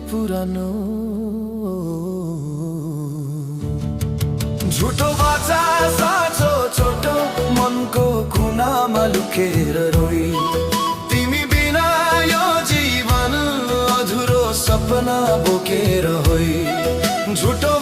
पुरानो झुटो बाचा साँचो छोटो मनको कुनामा लुकेर रोई तिमी बिना यो जीवन अधुरो सपना बोकेर होई झुटो